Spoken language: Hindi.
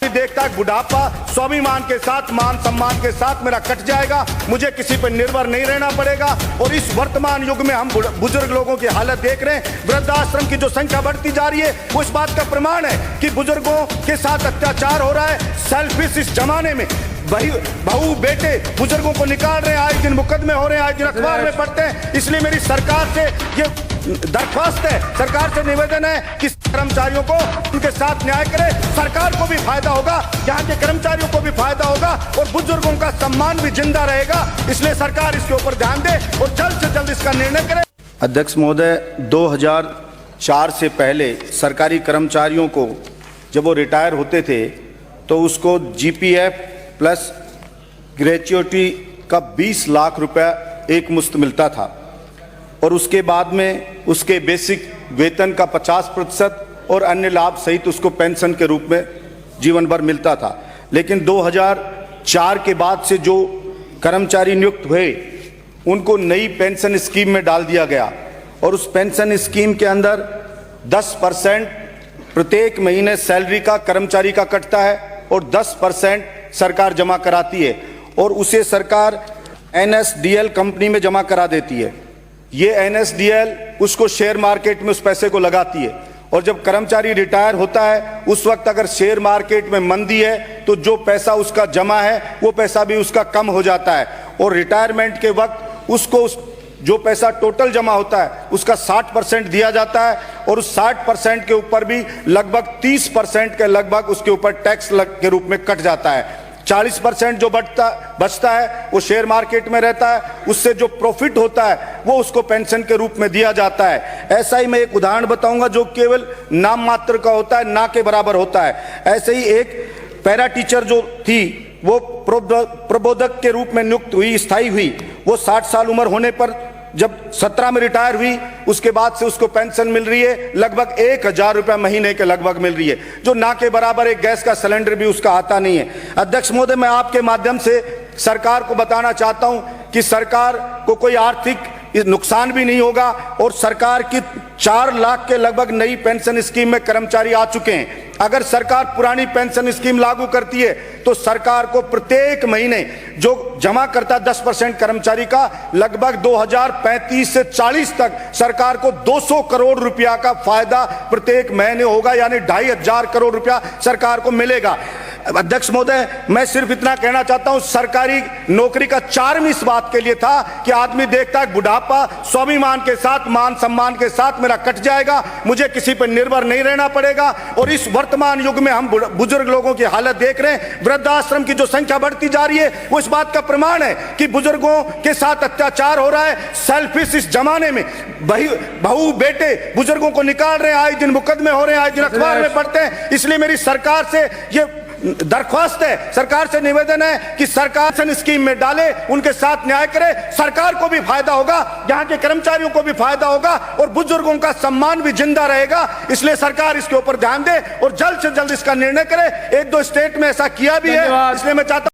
आदमी देखता है बुढ़ापा स्वाभिमान के साथ, मान सम्मान के साथ मेरा कट जाएगा, मुझे किसी पर निर्भर नहीं रहना पड़ेगा। और इस वर्तमान युग में हम बुजुर्ग लोगों की हालत देख रहे हैं, वृद्धाश्रम की जो संख्या बढ़ती जा रही है वो इस बात का प्रमाण है कि बुजुर्गों के साथ अत्याचार हो रहा है। सेल्फिश इस जमाने में बहू बेटे बुजुर्गों को निकाल रहे हैं, आए दिन मुकदमे हो रहे हैं, आए दिन अखबार में पढ़ते हैं। इसलिए मेरी सरकार से ये दरख्वास्त है, सरकार से निवेदन है कि कर्मचारियों को उनके साथ न्याय करे, सरकार को भी फायदा होगा, यहाँ के कर्मचारियों को भी फायदा होगा और बुजुर्गों का सम्मान भी जिंदा रहेगा। इसलिए सरकार इसके ऊपर ध्यान दे और जल्द से जल्द इसका निर्णय करे। अध्यक्ष महोदय, 2004 से पहले सरकारी कर्मचारियों को जब वो रिटायर होते थे तो उसको जीपीएफ प्लस ग्रेच्युटी का 20 लाख रुपया एक मुश्त मिलता था और उसके बाद में उसके बेसिक वेतन का 50% और अन्य लाभ सहित उसको पेंशन के रूप में जीवन भर मिलता था। लेकिन 2004 के बाद से जो कर्मचारी नियुक्त हुए उनको नई पेंशन स्कीम में डाल दिया गया और उस पेंशन स्कीम के अंदर 10% प्रत्येक महीने सैलरी का कर्मचारी का कटता है और 10% सरकार जमा कराती है और उसे सरकार एनएसडीएल कंपनी में जमा करा देती है। ये एनएसडीएल उसको शेयर मार्केट में उस पैसे को लगाती है और जब कर्मचारी रिटायर होता है उस वक्त अगर शेयर मार्केट में मंदी है तो जो पैसा उसका जमा है वो पैसा भी उसका कम हो जाता है और रिटायरमेंट के वक्त उसको जो पैसा टोटल जमा होता है उसका 60% दिया जाता है और उस 60% के ऊपर भी लगभग 30% के लगभग उसके ऊपर टैक्स के रूप में कट जाता है। 40% जो बचता है वो शेयर मार्केट में रहता है, उससे जो प्रॉफिट होता है वो उसको पेंशन के रूप में दिया जाता है। ऐसा ही मैं एक उदाहरण बताऊंगा जो केवल नाम मात्र का होता है, ना के बराबर होता है। ऐसे ही एक पैरा टीचर जो थी वो प्रबोधक के रूप में नियुक्त हुई, स्थायी हुई। वो 60 साल उम्र होने पर जब 17 में रिटायर हुई उसके बाद से उसको पेंशन मिल रही है, लगभग 1000 रुपया महीने के लगभग मिल रही है, जो ना के बराबर एक गैस का सिलेंडर भी उसका आता नहीं है। अध्यक्ष महोदय, मैं आपके माध्यम से सरकार को बताना चाहता हूं कि सरकार को कोई आर्थिक नुकसान भी नहीं होगा और सरकार की 4 लाख के लगभग नई पेंशन स्कीम में कर्मचारी आ चुके हैं। अगर सरकार पुरानी पेंशन स्कीम लागू करती है तो सरकार को प्रत्येक महीने जो जमा करता 10% कर्मचारी का लगभग 2035 से 40 तक सरकार को 200 करोड़ रुपया का फायदा प्रत्येक महीने होगा, यानी 2500 करोड़ रुपया सरकार को मिलेगा। अध्यक्ष महोदय, मैं सिर्फ इतना कहना चाहता हूं, सरकारी नौकरी का चार्म इस बात के लिए था कि आदमी देखता है बुढ़ापा स्वाभिमान के साथ, मान सम्मान के साथ मेरा कट जाएगा, मुझे किसी पर निर्भर नहीं रहना पड़ेगा। और इस वर्तमान युग में हम बुजुर्ग लोगों की हालत देख रहे हैं, वृद्धाश्रम की जो संख्या बढ़ती जा रही है वो इस बात का प्रमाण है कि बुजुर्गों के साथ अत्याचार हो रहा है। सेल्फिश इस जमाने में बहू बेटे बुजुर्गों को निकाल रहे हैं, आए दिन मुकदमे हो रहे हैं, आए दिन अखबार में पढ़ते हैं। इसलिए मेरी सरकार से ये दरख्वास्त है, सरकार से निवेदन है कि सरकार स्कीम में डाले, उनके साथ न्याय करे, सरकार को भी फायदा होगा, यहाँ के कर्मचारियों को भी फायदा होगा और बुजुर्गों का सम्मान भी जिंदा रहेगा। इसलिए सरकार इसके ऊपर ध्यान दे और जल्द से जल्द इसका निर्णय करे। 1-2 स्टेट में ऐसा किया भी है, इसलिए मैं चाहता